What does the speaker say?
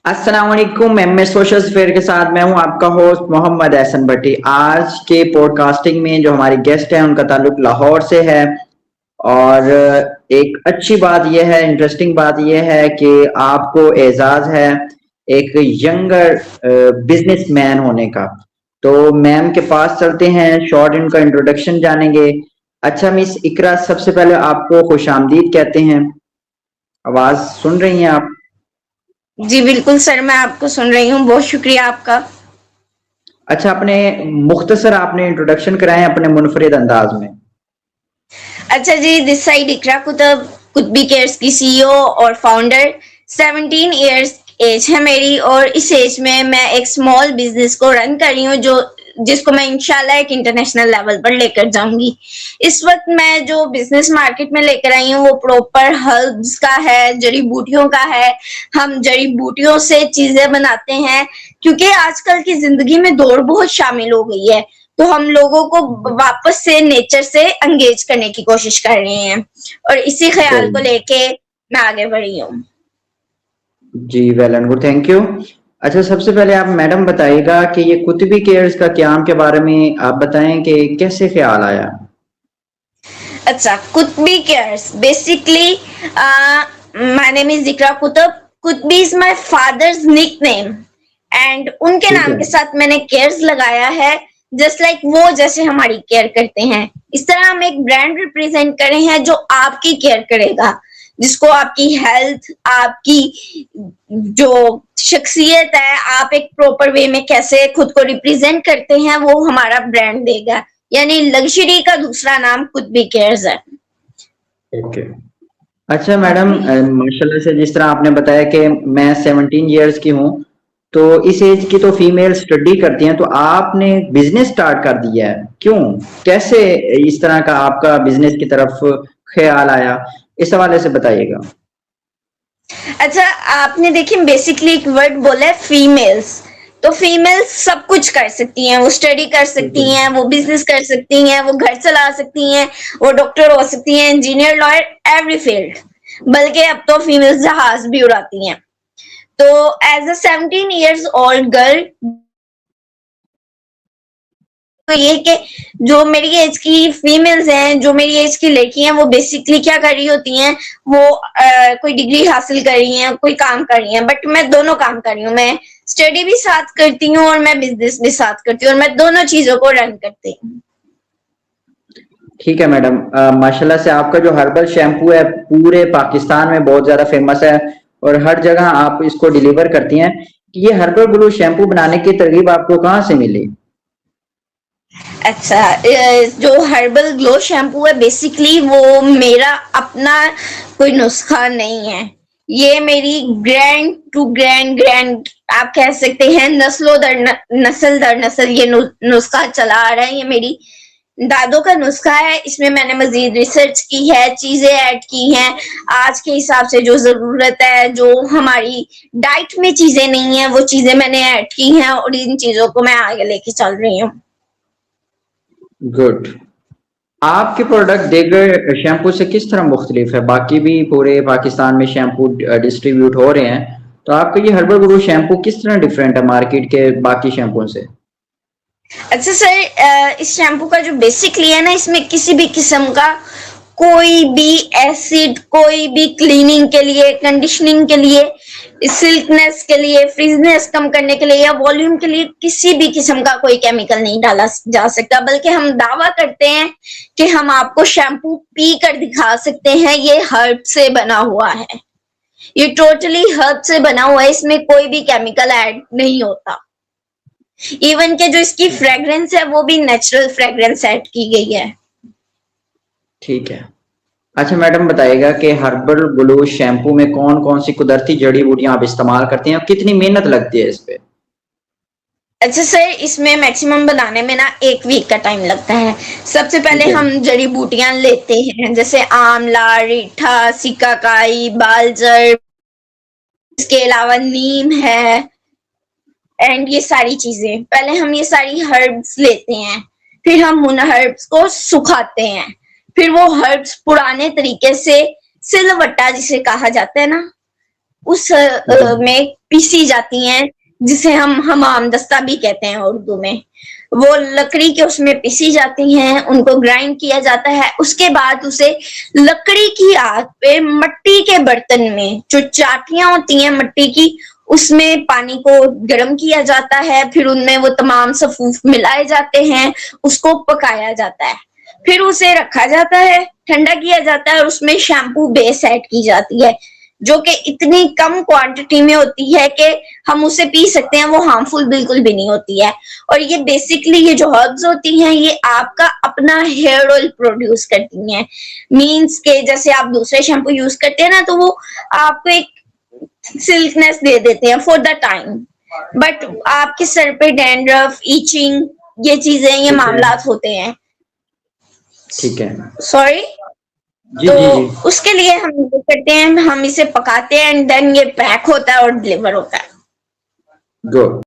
अस्सलाम वालेकुम। MS social sphere के साथ मैं हूं आपका होस्ट मोहम्मद एहसन भट्टी। आज के पॉडकास्टिंग में जो हमारी गेस्ट हैं उनका ताल्लुक लाहौर से है और एक अच्छी बात यह है, इंटरेस्टिंग बात यह है कि आपको एजाज है एक यंगर बिजनेसमैन होने का। तो मैम के पास चलते हैं, शॉर्ट इनका इंट्रोडक्शन जानेंगे। अच्छा मिस इकरा, सबसे पहले आपको खुशामदीद कहते हैं। आवाज सुन रही हैं आप? जी बिल्कुल सर, मैं आपको सुन रही हूँ। बहुत शुक्रिया आपका। अच्छा, अपने मुख्तसर आपने इंट्रोडक्शन कराए अपने मुनफरिद अंदाज में। अच्छा जी, this side Iqra Qutub, Qutbi Cares की सीईओ और फाउंडर। 17 इयर्स एज है मेरी और इस एज में मैं एक स्मॉल बिजनेस को रन कर रही हूँ जिसको मैं इंशाल्लाह एक इंटरनेशनल लेवल पर लेकर जाऊंगी। इस वक्त मैं जो बिजनेस मार्केट में लेकर आई हूँ वो प्रॉपर हर्ब्स का है, जड़ी बूटियों का है। हम जड़ी बूटियों से चीजें बनाते हैं क्योंकि आजकल की जिंदगी में दौड़ बहुत शामिल हो गई है, तो हम लोगों को वापस से नेचर से एंगेज करने की कोशिश कर रहे हैं और इसी ख्याल को सही। लेके मैं आगे बढ़ी हूँ। जी, well and good, thank you. अच्छा, सबसे पहले आप मैडम बताइएगा कि ये कुतुबी केयर्स का क्याम के बारे में आप बताएं कि कैसे ख्याल आया। अच्छा, Qutbi Cares basically my name is Zikra Qutub. Qutbi is my father's nickname and उनके ठीक नाम है। के साथ मैंने केयर्स लगाया है, जस्ट लाइक वो जैसे हमारी केयर करते हैं। इस तरह हम एक ब्रांड रिप्रेजेंट कर रहे हैं जो आपकी केयर करेगा, जिसको आपकी हेल्थ, आपकी जो शख्सियत है, आप एक प्रॉपर वे में कैसे खुद को रिप्रेजेंट करते हैं वो हमारा ब्रांड देगा। यानी लग्जरी का दूसरा नाम कुतबी केयर्स है। ओके। अच्छा मैडम, माशाल्लाह से जिस तरह आपने बताया कि मैं 17 इयर्स की हूँ, तो इस एज की तो फीमेल स्टडी करती हैं, तो आपने बिजनेस स्टार्ट कर दिया है, क्यों? कैसे इस तरह का आपका बिजनेस की तरफ ख्याल आया, इस हवाले से बताइएगा। अच्छा, आपने देखिए बेसिकली एक वर्ड बोला है फीमेल्स। तो फीमेल्स सब कुछ कर सकती हैं, वो स्टडी कर सकती बिल्कुल। हैं, वो बिजनेस कर सकती हैं, वो घर चला सकती हैं, वो डॉक्टर हो सकती हैं, इंजीनियर, लॉयर, एवरी फील्ड। बल्कि अब तो फीमेल्स जहाज भी उड़ाती हैं। तो as a 17 years old girl, तो ये कि जो मेरी एज की फीमेल्स हैं, जो मेरी एज की लड़कियां हैं, वो बेसिकली क्या कर रही होती हैं, वो कोई डिग्री हासिल कर रही हैं, कोई काम कर रही हैं, बट मैं दोनों काम कर रही हूँ। मैं स्टडी भी साथ करती हूँ और मैं बिजनेस भी साथ करती हूँ और मैं दोनों चीजों को रन करती हूँ। ठीक है मैडम, माशाल्लाह से आपका जो हर्बल शैम्पू है पूरे पाकिस्तान में बहुत ज्यादा फेमस है और हर जगह आप इसको डिलीवर करती हैं। ये हर्बल ग्लो शैम्पू बनाने की तरकीब आपको कहाँ से मिली? अच्छा, जो हर्बल ग्लो शैम्पू है बेसिकली वो मेरा अपना कोई नुस्खा नहीं है। ये मेरी ग्रैंड टू ग्रैंड ग्रैंड आप कह सकते हैं नस्लों दर नस्ल ये नुस्खा चला आ रहा है। ये मेरी दादों का नुस्खा है। इसमें मैंने मजीद रिसर्च की है, चीजें ऐड की हैं आज के हिसाब से, जो जरूरत है, जो हमारी डाइट में चीजें नहीं है वो चीजें मैंने ऐड की हैं और इन चीजों को मैं आगे लेके चल रही हूँ। गुड। आपके प्रोडक्ट देगर शैम्पू से किस तरह मुख्तलिफ है? बाकी भी पूरे पाकिस्तान में शैम्पू डिस्ट्रीब्यूट हो रहे हैं, तो आपका ये हर्बल ग्लो शैम्पू किस तरह डिफरेंट है मार्केट के बाकी शैम्पू से? अच्छा सर, इस शैम्पू का जो बेसिकली है ना, इसमें किसी भी किस्म का कोई भी एसिड, कोई भी क्लीनिंग के लिए, कंडीशनिंग के लिए, सिल्कनेस के लिए, फ्रीजनेस कम करने के लिए या वॉल्यूम के लिए किसी भी किस्म का कोई केमिकल नहीं डाला जा सकता। बल्कि हम दावा करते हैं कि हम आपको शैम्पू पी कर दिखा सकते हैं ये हर्ब से बना हुआ है। ये टोटली हर्ब से बना हुआ है, इसमें कोई भी केमिकल ऐड नहीं होता। इवन के जो इसकी फ्रेग्रेंस है वो भी नेचुरल फ्रेग्रेंस ऐड की गई है। ठीक है। अच्छा मैडम बताइएगा कि हर्बल ग्लो शैम्पू में कौन कौन सी कुदरती जड़ी बूटियां आप इस्तेमाल करते हैं और कितनी मेहनत लगती है इस पे? अच्छा सर, इसमें मैक्सिमम बनाने में ना 1 वीक का टाइम लगता है। सबसे पहले ठीक है। हम जड़ी बूटियां लेते हैं, जैसे आंवला, रीठा, सिकाकाई, बालजर, इसके अलावा नीम है एंड ये सारी चीजें। पहले हम ये सारी हर्ब्स लेते हैं, फिर हम उन हर्ब्स को सुखाते हैं, फिर वो हर्ब्स पुराने तरीके से सिलवट्टा जिसे कहा जाता है ना, उस में पीसी जाती हैं, जिसे हम हमामदस्ता भी कहते हैं उर्दू में। वो लकड़ी के उसमें पीसी जाती हैं, उनको ग्राइंड किया जाता है। उसके बाद उसे लकड़ी की आग पे मट्टी के बर्तन में, जो चाटियां होती हैं मट्टी की, उसमें पानी को गर्म किया जाता है, फिर उनमें वो तमाम सफूफ मिलाए जाते हैं, उसको पकाया जाता है, फिर उसे रखा जाता है, ठंडा किया जाता है और उसमें शैम्पू बेस ऐड की जाती है, जो कि इतनी कम क्वांटिटी में होती है कि हम उसे पी सकते हैं, वो हार्मफुल बिल्कुल भी नहीं होती है। और ये बेसिकली ये जो हर्ब्स होती हैं ये आपका अपना हेयर ऑयल प्रोड्यूस करती हैं। मीन्स के जैसे आप दूसरे शैम्पू यूज करते हैं ना, तो वो आपको एक सिल्कनेस दे देते हैं फॉर द टाइम, बट आपके सर पे डैंड्रफ, ईचिंग, ये चीजें, ये ठीक है, मामलात होते हैं। ठीक है। सॉरी। जी तो जी जी। उसके लिए हम ये करते हैं, हम इसे पकाते हैं एंड देन ये पैक होता है और डिलीवर होता है। गुड।